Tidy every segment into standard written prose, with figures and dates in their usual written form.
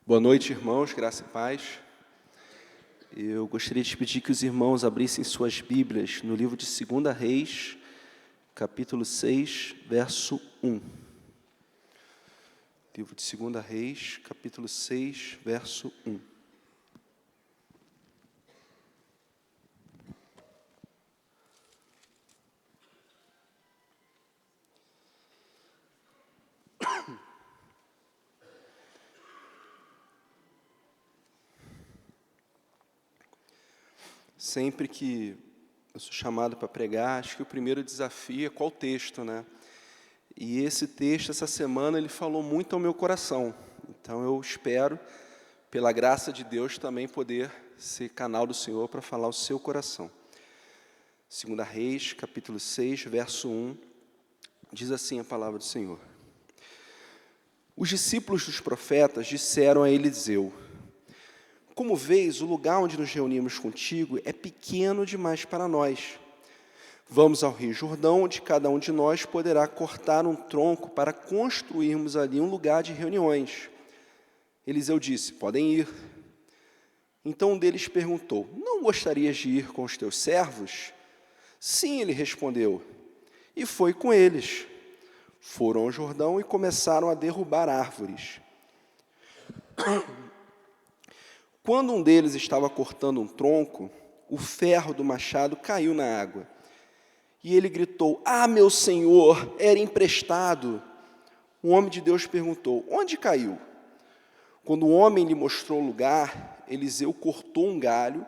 Boa noite, irmãos, graça e paz. Eu gostaria de pedir que os irmãos abrissem suas Bíblias no livro de 2 Reis, capítulo 6, verso 1. Livro de 2 Reis, capítulo 6, verso 1. Sempre que eu sou chamado para pregar, acho que o primeiro desafio é qual texto, né? E esse texto, essa semana, ele falou muito ao meu coração. Então, eu espero, pela graça de Deus, também poder ser canal do Senhor para falar ao seu coração. 2 Reis, capítulo 6, verso 1, diz assim a palavra do Senhor. Os discípulos dos profetas disseram a Eliseu: como vês, o lugar onde nos reunimos contigo é pequeno demais para nós. Vamos ao Rio Jordão, onde cada um de nós poderá cortar um tronco para construirmos ali um lugar de reuniões. Eliseu disse: podem ir. Então um deles perguntou: não gostarias de ir com os teus servos? Sim, ele respondeu, e foi com eles. Foram ao Jordão e começaram a derrubar árvores. Quando um deles estava cortando um tronco, o ferro do machado caiu na água. E ele gritou: ah, meu senhor, era emprestado. O homem de Deus perguntou: onde caiu? Quando o homem lhe mostrou o lugar, Eliseu cortou um galho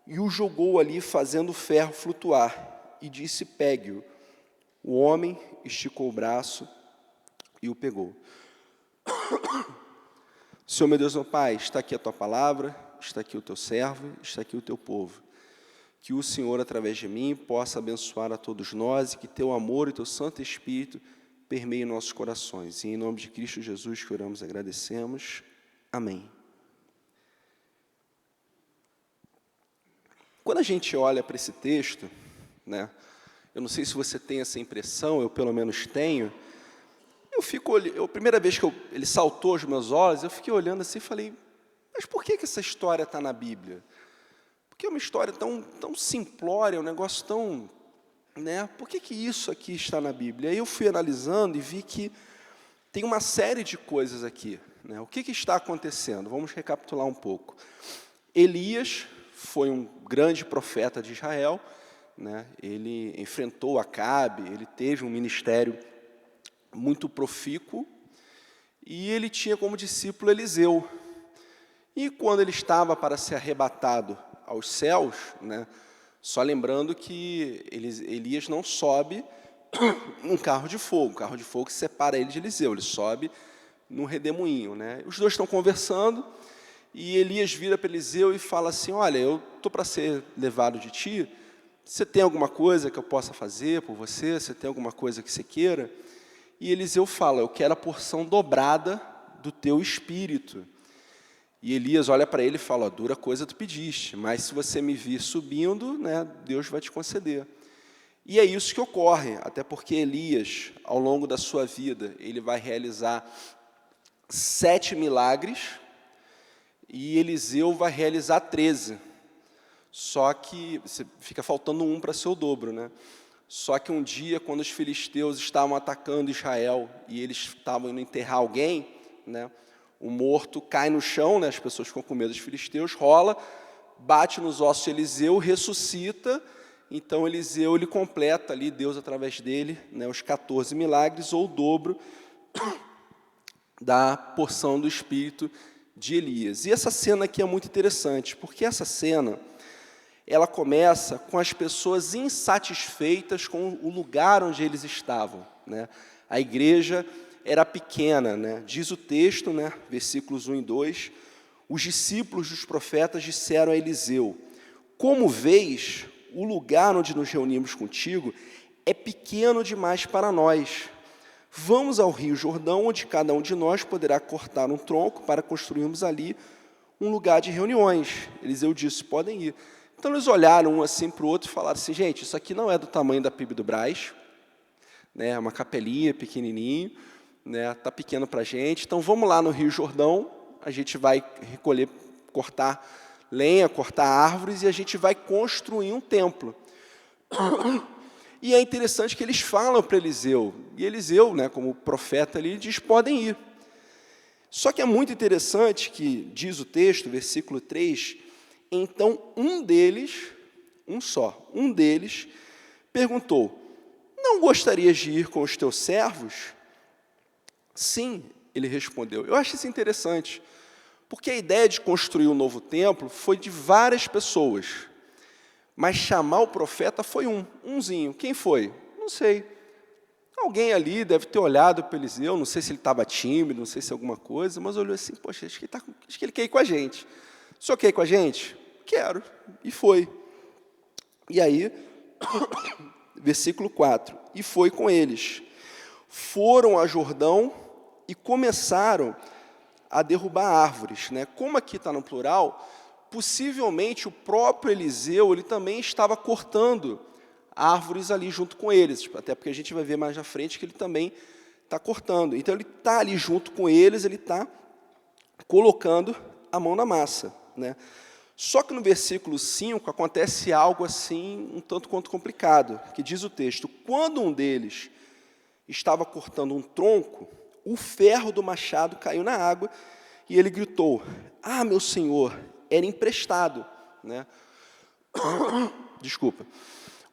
e o jogou ali, fazendo o ferro flutuar, e disse: pegue-o. O homem esticou o braço e o pegou. Senhor, meu Deus, meu Pai, está aqui a Tua palavra, está aqui o Teu servo, está aqui o Teu povo. Que o Senhor, através de mim, possa abençoar a todos nós e que Teu amor e Teu Santo Espírito permeiem nossos corações. E em nome de Cristo Jesus que oramos e agradecemos. Amém. Quando a gente olha para esse texto, né, eu não sei se você tem essa impressão, eu pelo menos tenho. A primeira vez que ele saltou aos meus olhos, eu fiquei olhando assim e falei: mas por que essa história está na Bíblia? Porque é uma história tão simplória, um negócio tão... né? Por que isso aqui está na Bíblia? Aí eu fui analisando e vi que tem uma série de coisas aqui, né? O que está acontecendo? Vamos recapitular um pouco. Elias foi um grande profeta de Israel, né? Ele enfrentou Acabe, ele teve um ministério muito profícuo, e ele tinha como discípulo Eliseu. E quando ele estava para ser arrebatado aos céus, né, só lembrando que Elias não sobe um carro de fogo que separa ele de Eliseu, ele sobe num redemoinho, né? Os dois estão conversando, e Elias vira para Eliseu e fala assim: olha, eu estou para ser levado de ti, você tem alguma coisa que eu possa fazer por você? Você tem alguma coisa que você queira? E Eliseu fala: eu quero a porção dobrada do teu espírito. E Elias olha para ele e fala: dura coisa tu pediste, mas se você me vir subindo, né, Deus vai te conceder. E é isso que ocorre, até porque Elias, ao longo da sua vida, ele vai realizar 7 milagres, e Eliseu vai realizar 13. Só que fica faltando um para ser o dobro, né? Só que um dia, quando os filisteus estavam atacando Israel e eles estavam indo enterrar alguém, né, o morto cai no chão, né, as pessoas ficam com medo dos filisteus, rola, bate nos ossos de Eliseu, ressuscita. Então Eliseu ele completa ali, Deus através dele, né, os 14 milagres, ou o dobro da porção do espírito de Elias. E essa cena aqui é muito interessante, porque essa cena ela começa com as pessoas insatisfeitas com o lugar onde eles estavam, né? A igreja era pequena, né? Diz o texto, né? Versículos 1 e 2, os discípulos dos profetas disseram a Eliseu: como vês, o lugar onde nos reunimos contigo é pequeno demais para nós. Vamos ao Rio Jordão, onde cada um de nós poderá cortar um tronco para construirmos ali um lugar de reuniões. Eliseu disse: podem ir. Então eles olharam um assim para o outro e falaram assim: gente, isso aqui não é do tamanho da PIB do Brás, né, é uma capelinha pequenininho, né, está pequeno para a gente, então vamos lá no Rio Jordão, a gente vai recolher, cortar lenha, cortar árvores, e a gente vai construir um templo. E é interessante que eles falam para Eliseu, e Eliseu, né, como profeta ali, diz, podem ir. Só que é muito interessante que, diz o texto, versículo 3, então um deles, um deles, perguntou, não gostarias de ir com os teus servos? Sim, ele respondeu. Eu acho isso interessante, porque a ideia de construir um novo templo foi de várias pessoas, mas chamar o profeta foi umzinho. Quem foi? Não sei. Alguém ali deve ter olhado para Eliseu, não sei se ele estava tímido, não sei se alguma coisa, mas olhou assim, poxa, acho que ele quer ir com a gente. O senhor quer ir com a gente? Quero. E foi. E aí, versículo 4, e foi com eles. Foram a Jordão e começaram a derrubar árvores. Né? Como aqui está no plural, possivelmente o próprio Eliseu ele também estava cortando árvores ali junto com eles, até porque a gente vai ver mais na frente que ele também está cortando. Então, ele está ali junto com eles, ele está colocando a mão na massa. Né? Só que no versículo 5 acontece algo assim, um tanto quanto complicado, que diz o texto, quando um deles estava cortando um tronco, o ferro do machado caiu na água e ele gritou, ah, meu senhor, era emprestado. Né? Desculpa.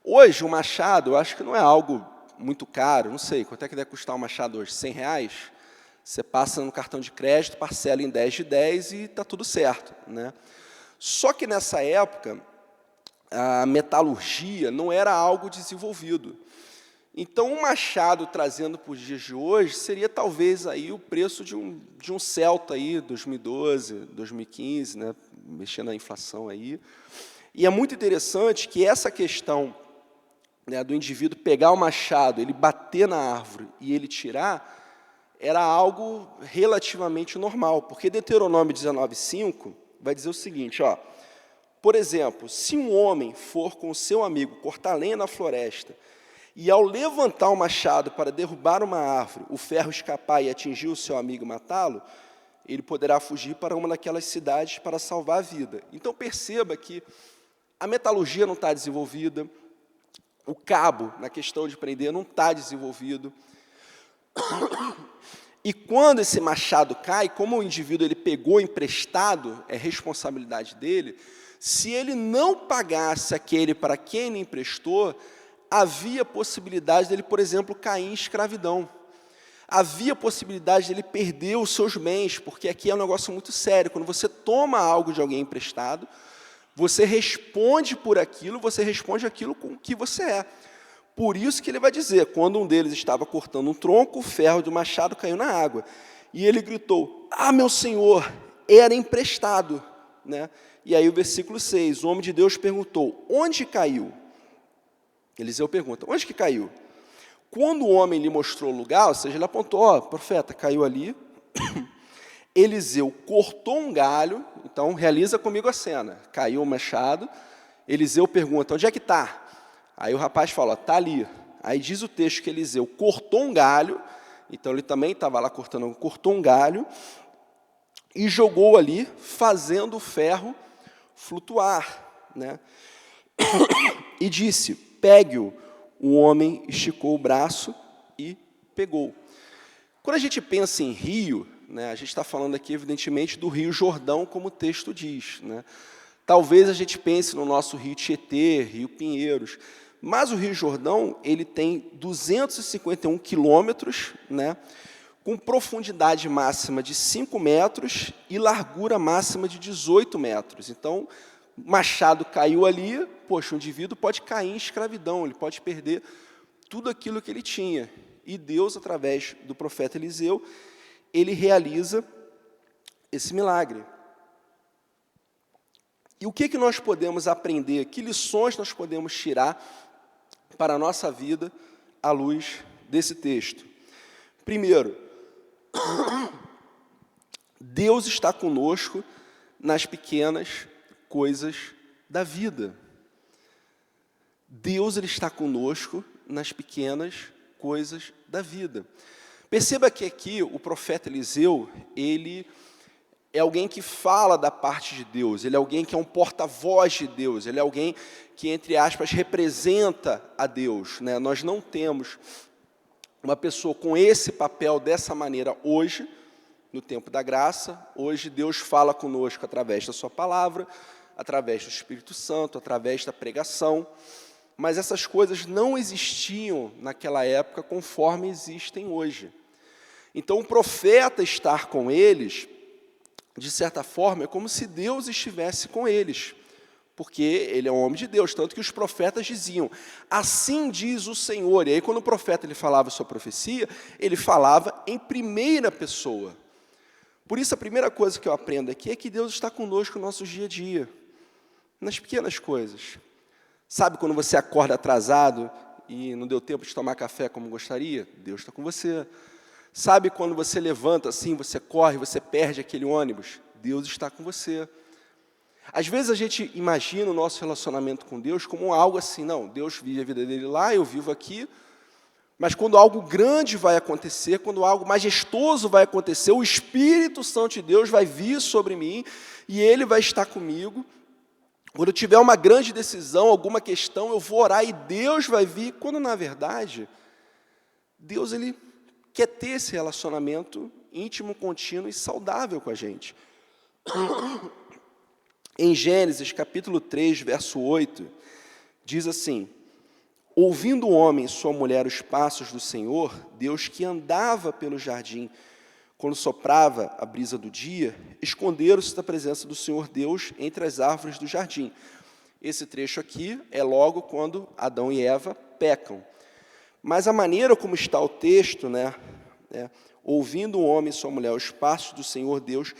Hoje, o machado, eu acho que não é algo muito caro, não sei, quanto é que deve custar um machado hoje? R$100? Você passa no cartão de crédito, parcela em 10 de 10 e está tudo certo. Né? Só que nessa época, a metalurgia não era algo desenvolvido. Então, um machado trazendo para os dias de hoje seria talvez aí o preço de um Celta aí, 2012, 2015, né, mexendo na inflação aí. E é muito interessante que essa questão, né, do indivíduo pegar o machado, ele bater na árvore e ele tirar, era algo relativamente normal, porque Deuteronômio 19:5 vai dizer o seguinte, ó, por exemplo, se um homem for com o seu amigo cortar lenha na floresta, e ao levantar o machado para derrubar uma árvore, o ferro escapar e atingir o seu amigo e matá-lo, ele poderá fugir para uma daquelas cidades para salvar a vida. Então, perceba que a metalurgia não está desenvolvida, o cabo, na questão de prender, não está desenvolvido. E quando esse machado cai, como o indivíduo ele pegou emprestado, é responsabilidade dele, se ele não pagasse aquele para quem ele emprestou, havia possibilidade dele, por exemplo, cair em escravidão. Havia possibilidade dele perder os seus bens, porque aqui é um negócio muito sério. Quando você toma algo de alguém emprestado, você responde por aquilo, você responde aquilo com o que você é. Por isso que ele vai dizer, quando um deles estava cortando um tronco, o ferro do machado caiu na água. E ele gritou, ah, meu senhor, era emprestado. Né? E aí o versículo 6, o homem de Deus perguntou, onde caiu? Eliseu pergunta, onde que caiu? Quando o homem lhe mostrou o lugar, ou seja, ele apontou, ó, profeta, caiu ali. Eliseu cortou um galho, então realiza comigo a cena. Caiu o machado, Eliseu pergunta, onde é que está? Aí o rapaz fala, está ali. Aí diz o texto que Eliseu cortou um galho, então ele também estava lá cortando, cortou um galho, e jogou ali, fazendo o ferro flutuar. Né? E disse, pegue-o. O homem esticou o braço e pegou. Quando a gente pensa em rio, né, a gente está falando aqui, evidentemente, do Rio Jordão, como o texto diz. Né? Talvez a gente pense no nosso Rio Tietê, Rio Pinheiros, mas o Rio Jordão ele tem 251 quilômetros, né, com profundidade máxima de 5 metros e largura máxima de 18 metros. Então, o machado caiu ali, poxa, o indivíduo pode cair em escravidão, ele pode perder tudo aquilo que ele tinha. E Deus, através do profeta Eliseu, ele realiza esse milagre. E o que nós podemos aprender, que lições nós podemos tirar para a nossa vida à luz desse texto? Primeiro, Deus está conosco nas pequenas coisas da vida. Deus ele está conosco nas pequenas coisas da vida. Perceba que aqui o profeta Eliseu, ele é alguém que fala da parte de Deus, ele é alguém que é um porta-voz de Deus, ele é alguém que, entre aspas, representa a Deus, né? Nós não temos uma pessoa com esse papel dessa maneira hoje, no tempo da graça. Hoje Deus fala conosco através da sua palavra, através do Espírito Santo, através da pregação, mas essas coisas não existiam naquela época conforme existem hoje. Então, o profeta estar com eles, de certa forma, é como se Deus estivesse com eles, porque ele é um homem de Deus, tanto que os profetas diziam, assim diz o Senhor. E aí, quando o profeta ele falava sua profecia, ele falava em primeira pessoa. Por isso, a primeira coisa que eu aprendo aqui é que Deus está conosco no nosso dia a dia, nas pequenas coisas. Sabe quando você acorda atrasado e não deu tempo de tomar café como gostaria? Deus está com você. Sabe quando você levanta assim, você corre, você perde aquele ônibus? Deus está com você. Às vezes a gente imagina o nosso relacionamento com Deus como algo assim, não, Deus vive a vida dele lá, eu vivo aqui, mas quando algo grande vai acontecer, quando algo majestoso vai acontecer, o Espírito Santo de Deus vai vir sobre mim e ele vai estar comigo. Quando eu tiver uma grande decisão, alguma questão, eu vou orar e Deus vai vir, quando na verdade, Deus ele quer ter esse relacionamento íntimo, contínuo e saudável com a gente. Em Gênesis, capítulo 3, verso 8, diz assim, ouvindo o homem e sua mulher os passos do Senhor, Deus que andava pelo jardim, quando soprava a brisa do dia, esconderam-se da presença do Senhor Deus entre as árvores do jardim. Esse trecho aqui é logo quando Adão e Eva pecam. Mas a maneira como está o texto, ouvindo o homem e sua mulher os passos do Senhor Deus,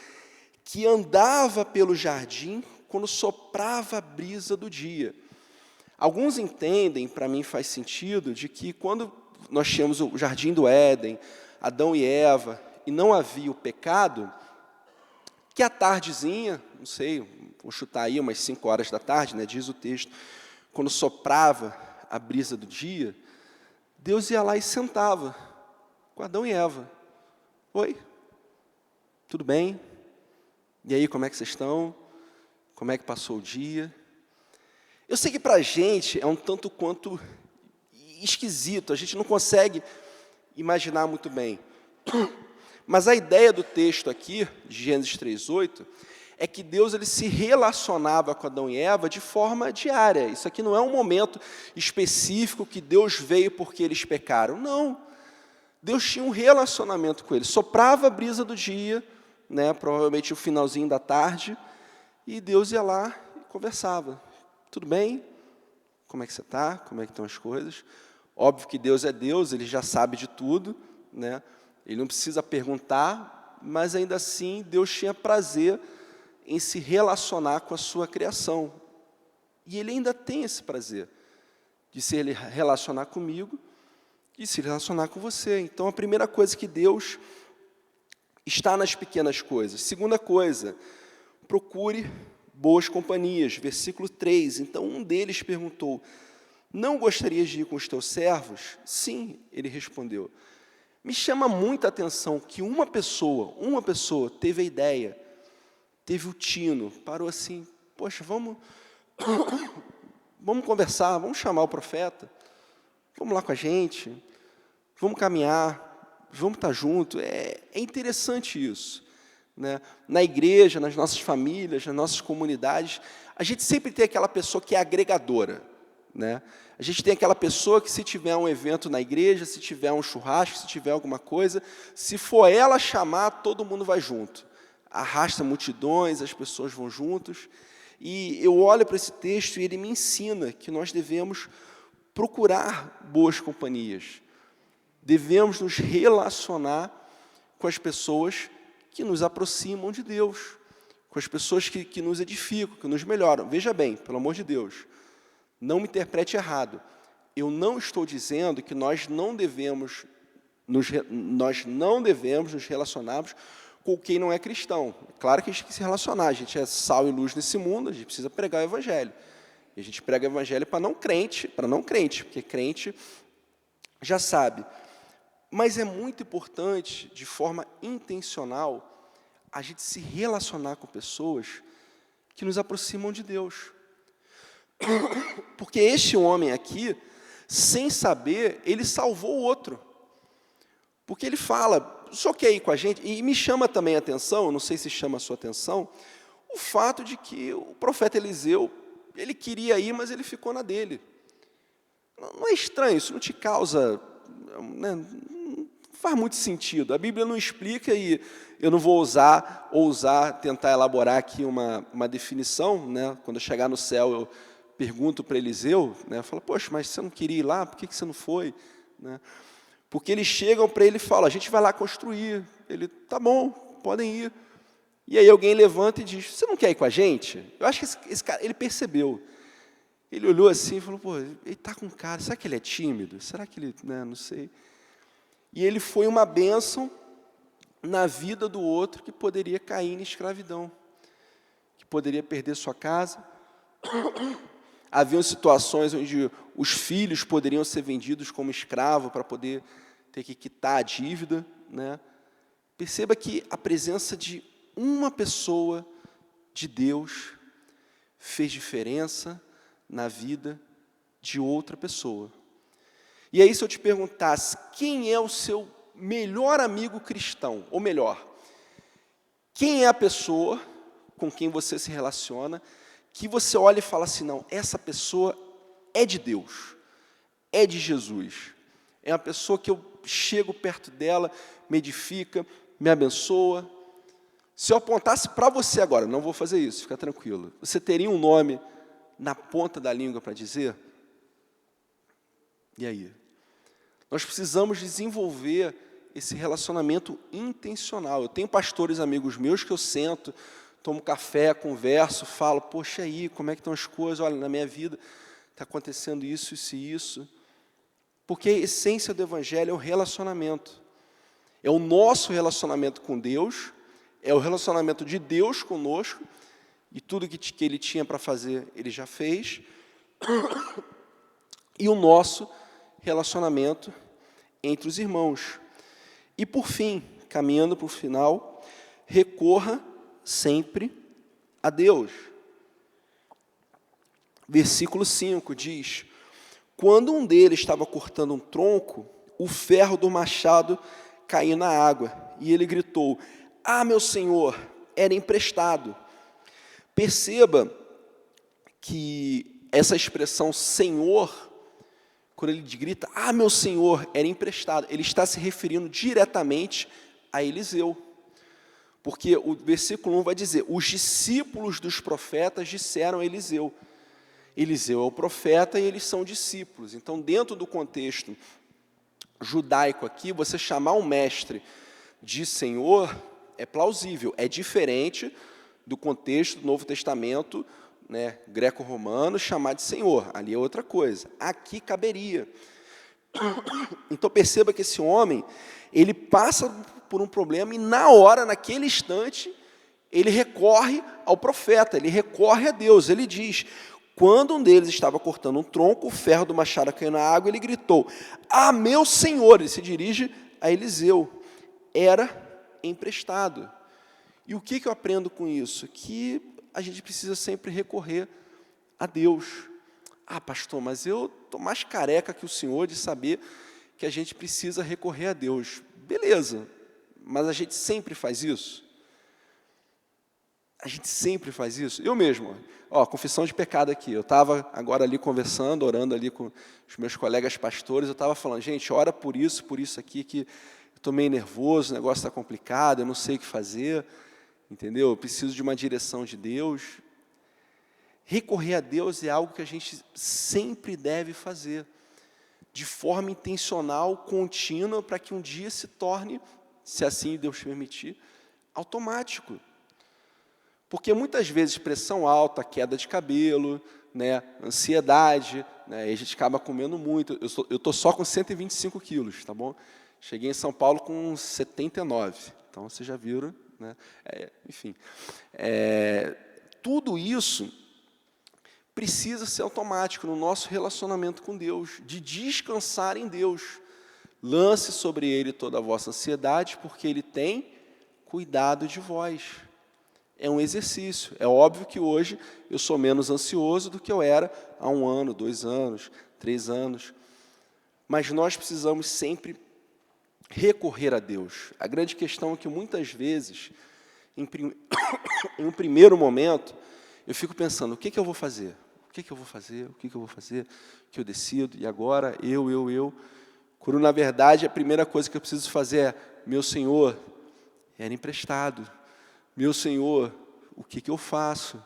que andava pelo jardim quando soprava a brisa do dia. Alguns entendem, para mim faz sentido, de que quando nós tínhamos o jardim do Éden, Adão e Eva, e não havia o pecado, que à tardezinha, não sei, vou chutar aí umas 5 horas da tarde, diz o texto, quando soprava a brisa do dia, Deus ia lá e sentava com Adão e Eva. Oi, tudo bem? E aí, como é que vocês estão? Como é que passou o dia? Eu sei que para a gente é um tanto quanto esquisito, a gente não consegue imaginar muito bem. Mas a ideia do texto aqui, de Gênesis 3:8, é que Deus ele se relacionava com Adão e Eva de forma diária. Isso aqui não é um momento específico que Deus veio porque eles pecaram. Não. Deus tinha um relacionamento com eles. Soprava a brisa do dia, provavelmente o finalzinho da tarde, e Deus ia lá e conversava. Tudo bem? Como é que você está? Como é que estão as coisas? Óbvio que Deus é Deus, ele já sabe de tudo, Ele não precisa perguntar, mas ainda assim Deus tinha prazer em se relacionar com a sua criação. E Ele ainda tem esse prazer de se relacionar comigo e se relacionar com você. Então, a primeira coisa que Deus está nas pequenas coisas. Segunda coisa, procure boas companhias. Versículo 3, então um deles perguntou, não gostarias de ir com os teus servos? Sim, ele respondeu. Me chama muita atenção que uma pessoa teve a ideia, teve o tino, parou assim, poxa, vamos conversar, vamos chamar o profeta, vamos lá com a gente, vamos caminhar, vamos estar juntos. É interessante isso. Na igreja, nas nossas famílias, nas nossas comunidades, a gente sempre tem aquela pessoa que é agregadora. A gente tem aquela pessoa que se tiver um evento na igreja, se tiver um churrasco, se tiver alguma coisa, se for ela chamar, todo mundo vai junto. Arrasta multidões, as pessoas vão juntos. E eu olho para esse texto e ele me ensina que nós devemos procurar boas companhias. Devemos nos relacionar com as pessoas que nos aproximam de Deus, com as pessoas que nos edificam, que nos melhoram. Veja bem, pelo amor de Deus, não me interprete errado. Eu não estou dizendo que nós não devemos nos relacionarmos com quem não é cristão. Claro que a gente tem que se relacionar, a gente é sal e luz nesse mundo, a gente precisa pregar o Evangelho. E a gente prega o Evangelho para não crente, porque crente já sabe. Mas é muito importante, de forma intencional, a gente se relacionar com pessoas que nos aproximam de Deus. Porque este homem aqui, sem saber, ele salvou o outro. Porque ele fala, o senhor quer ir com a gente? E me chama também a atenção, não sei se chama a sua atenção, o fato de que o profeta Eliseu, ele queria ir, mas ele ficou na dele. Não é estranho, isso não te causa, né, não faz muito sentido. A Bíblia não explica e eu não vou ousar tentar elaborar aqui uma definição, né? Quando eu chegar no céu, eu pergunto para Eliseu, né? Eu falo, poxa, mas você não queria ir lá? Por que você não foi? Né? Porque eles chegam para ele e falam, a gente vai lá construir. Ele, tá bom, podem ir. E aí alguém levanta e diz, você não quer ir com a gente? Eu acho que esse cara, ele percebeu. Ele olhou assim e falou, pô, ele está com cara, será que ele é tímido? Será que ele, né, não sei. E ele foi uma bênção na vida do outro que poderia cair em escravidão, que poderia perder sua casa. Haviam situações onde os filhos poderiam ser vendidos como escravo para poder ter que quitar a dívida, né? Perceba que a presença de uma pessoa de Deus fez diferença na vida de outra pessoa. E aí, se eu te perguntasse, quem é o seu melhor amigo cristão? Ou melhor, quem é a pessoa com quem você se relaciona, que você olha e fala assim, não, essa pessoa é de Deus, é de Jesus. É uma pessoa que eu chego perto dela, me edifica, me abençoa. Se eu apontasse para você agora, não vou fazer isso, fica tranquilo. Você teria um nome na ponta da língua para dizer? E aí? Nós precisamos desenvolver esse relacionamento intencional. Eu tenho pastores amigos meus que eu sento, tomo café, converso, falo, poxa, aí, como é que estão as coisas? Olha, na minha vida está acontecendo isso, isso e isso. Porque a essência do Evangelho é o relacionamento. É o nosso relacionamento com Deus, é o relacionamento de Deus conosco, e tudo que Ele tinha para fazer, Ele já fez. E o nosso relacionamento entre os irmãos. E, por fim, caminhando para o final, recorra sempre a Deus. Versículo 5 diz, quando um deles estava cortando um tronco, o ferro do machado caiu na água, e ele gritou, ah, meu senhor, era emprestado. Perceba que essa expressão senhor, quando ele grita, ah, meu senhor, era emprestado, ele está se referindo diretamente a Eliseu. Porque o versículo 1 vai dizer, os discípulos dos profetas disseram a Eliseu. Eliseu é o profeta e eles são discípulos. Então, dentro do contexto judaico aqui, você chamar um mestre de senhor é plausível, é diferente do contexto do Novo Testamento, né, greco-romano, chamar de senhor, ali é outra coisa. Aqui caberia. Então perceba que esse homem, ele passa por um problema e na hora, naquele instante, ele recorre ao profeta, ele recorre a Deus, ele diz, quando um deles estava cortando um tronco, o ferro do machado caiu na água, ele gritou, ah, meu senhor, ele se dirige a Eliseu, era emprestado. E o que eu aprendo com isso? Que a gente precisa sempre recorrer a Deus. Ah, pastor, mas eu estou mais careca que o senhor de saber que a gente precisa recorrer a Deus. Beleza, mas a gente sempre faz isso? A gente sempre faz isso? Eu mesmo, confissão de pecado aqui. Eu estava agora ali conversando, orando ali com os meus colegas pastores, eu estava falando, gente, ora por isso aqui, que eu estou meio nervoso, o negócio está complicado, eu não sei o que fazer, entendeu? Eu preciso de uma direção de Deus. Recorrer a Deus é algo que a gente sempre deve fazer, de forma intencional, contínua, para que um dia se torne, se assim Deus permitir, automático. Porque muitas vezes pressão alta, queda de cabelo, né, ansiedade, né, a gente acaba comendo muito. Eu estou só com 125 quilos, tá bom? Cheguei em São Paulo com 79, então vocês já viram, né? Enfim, tudo isso precisa ser automático no nosso relacionamento com Deus, de descansar em Deus. Lance sobre Ele toda a vossa ansiedade, porque Ele tem cuidado de vós. É um exercício. É óbvio que hoje eu sou menos ansioso do que eu era há 1 ano, 2 anos, 3 anos. Mas nós precisamos sempre recorrer a Deus. A grande questão é que, muitas vezes, em um primeiro momento, eu fico pensando, o que eu vou fazer? O que eu vou fazer? O que eu vou fazer? O que eu decido? E agora, eu. Quando, na verdade, a primeira coisa que eu preciso fazer é, meu Senhor, era emprestado. Meu Senhor, o que eu faço?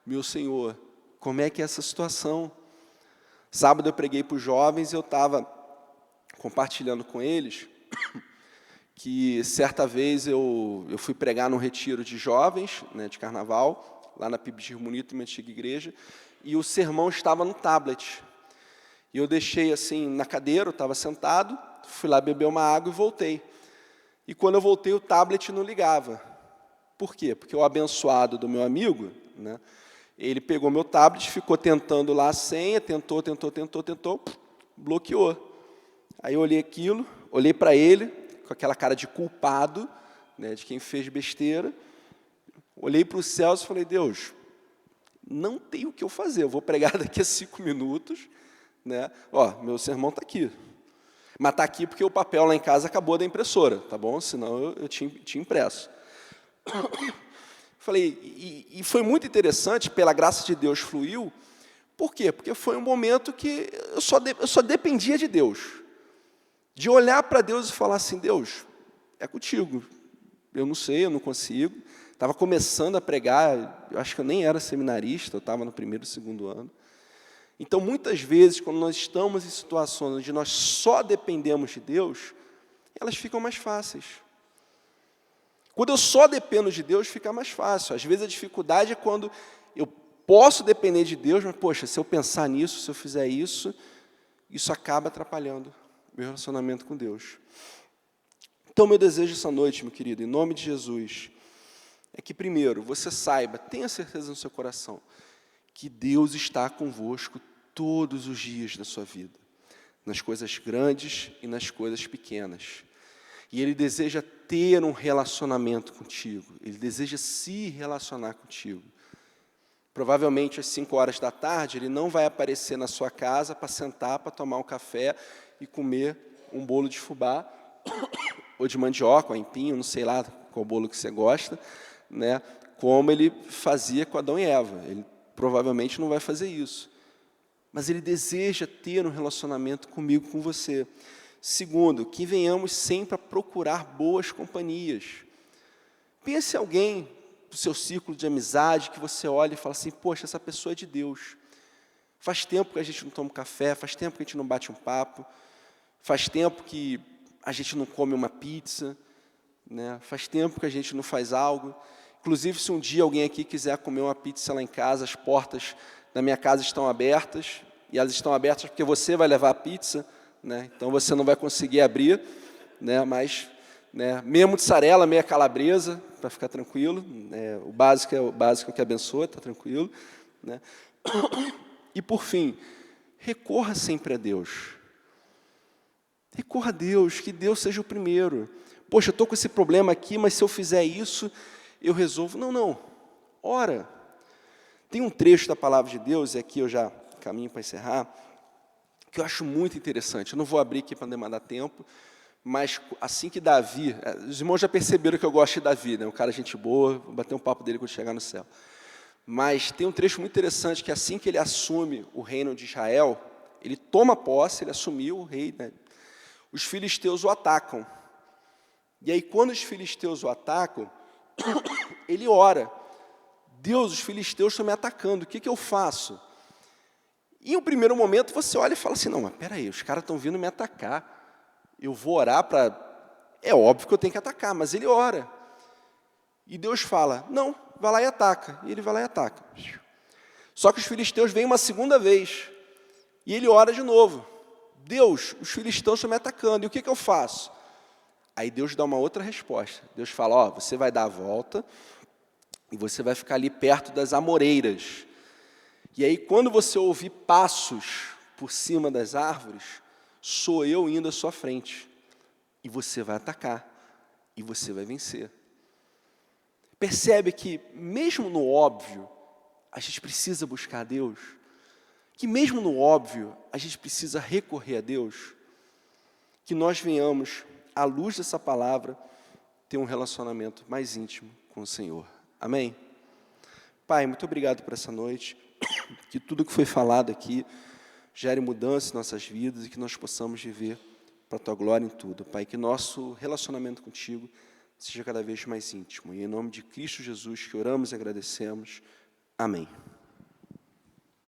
Meu Senhor, como é que é essa situação? Sábado eu preguei para os jovens e eu estava compartilhando com eles que, certa vez, eu fui pregar num retiro de jovens, né, de carnaval, lá na PIB de Rio Bonito, minha antiga igreja, e o sermão estava no tablet. E eu deixei assim na cadeira, eu estava sentado, fui lá beber uma água e voltei. E quando eu voltei, o tablet não ligava. Por quê? Porque o abençoado do meu amigo, né, ele pegou meu tablet, ficou tentando lá a senha, tentou, bloqueou. Aí eu olhei aquilo, olhei para ele, com aquela cara de culpado, né, de quem fez besteira, olhei para os céus e falei, Deus, não tem o que eu fazer, eu vou pregar daqui a 5 minutos, né? Ó, meu sermão está aqui. Mas está aqui porque o papel lá em casa acabou da impressora, tá bom? Senão eu tinha impresso. Falei, e foi muito interessante, pela graça de Deus fluiu. Por quê? Porque foi um momento que eu só dependia de Deus. De olhar para Deus e falar assim, Deus, é contigo. Eu não sei, eu não consigo. Estava começando a pregar, eu acho que eu nem era seminarista, eu estava no 1º, 2º ano. Então, muitas vezes, quando nós estamos em situações onde nós só dependemos de Deus, elas ficam mais fáceis. Quando eu só dependo de Deus, fica mais fácil. Às vezes, a dificuldade é quando eu posso depender de Deus, mas, poxa, se eu pensar nisso, se eu fizer isso, isso acaba atrapalhando o meu relacionamento com Deus. Então, meu desejo essa noite, meu querido, em nome de Jesus, é que, primeiro, você saiba, tenha certeza no seu coração, que Deus está convosco todos os dias da sua vida, nas coisas grandes e nas coisas pequenas. E Ele deseja ter um relacionamento contigo, Ele deseja se relacionar contigo. Provavelmente, às 5 horas da tarde, Ele não vai aparecer na sua casa para sentar, para tomar um café e comer um bolo de fubá, ou de mandioca, ou empinho, não sei lá qual bolo que você gosta, né, como Ele fazia com Adão e Eva. Ele provavelmente não vai fazer isso. Mas Ele deseja ter um relacionamento comigo, com você. Segundo, que venhamos sempre a procurar boas companhias. Pense em alguém do seu círculo de amizade que você olha e fala assim, poxa, essa pessoa é de Deus. Faz tempo que a gente não toma um café, faz tempo que a gente não bate um papo, faz tempo que a gente não come uma pizza, né? Faz tempo que a gente não faz algo. Inclusive, se um dia alguém aqui quiser comer uma pizza lá em casa, as portas da minha casa estão abertas, e elas estão abertas porque você vai levar a pizza, né? Então você não vai conseguir abrir, né? Mas, né, meia mussarela, meia calabresa, para ficar tranquilo, né? O básico que abençoa, está tranquilo, né? E por fim, recorra sempre a Deus. Recorra a Deus, que Deus seja o primeiro. Poxa, eu estou com esse problema aqui, mas se eu fizer isso, eu resolvo. Não. Ora. Tem um trecho da palavra de Deus, e aqui eu já caminho para encerrar, que eu acho muito interessante. Eu não vou abrir aqui para não demandar tempo, mas assim que Davi... Os irmãos já perceberam que eu gosto de Davi, né? Um cara gente boa, vou bater um papo dele quando chegar no céu. Mas tem um trecho muito interessante, que assim que ele assume o reino de Israel, ele toma posse, ele assumiu o rei, né? Os filisteus o atacam. E aí, quando os filisteus o atacam, ele ora, Deus, os filisteus estão me atacando, o que eu faço? E, em um primeiro momento, você olha e fala assim, não, mas peraí, os caras estão vindo me atacar, eu vou orar para... É óbvio que eu tenho que atacar, mas ele ora. E Deus fala, não, vai lá e ataca. E ele vai lá e ataca. Só que os filisteus vêm uma segunda vez, e ele ora de novo. Deus, os filisteus estão me atacando, e o que eu faço? Aí Deus dá uma outra resposta. Deus fala, ó, você vai dar a volta, e você vai ficar ali perto das amoreiras. E aí, quando você ouvir passos por cima das árvores, sou eu indo à sua frente. E você vai atacar. E você vai vencer. percebe que, mesmo no óbvio, a gente precisa buscar a Deus? Que mesmo no óbvio, a gente precisa recorrer a Deus? Que nós venhamos, à luz dessa palavra, ter um relacionamento mais íntimo com o Senhor. Amém? Pai, muito obrigado por essa noite. Que tudo que foi falado aqui gere mudança em nossas vidas e que nós possamos viver para a Tua glória em tudo. Pai, que nosso relacionamento contigo seja cada vez mais íntimo. E em nome de Cristo Jesus que oramos e agradecemos. Amém.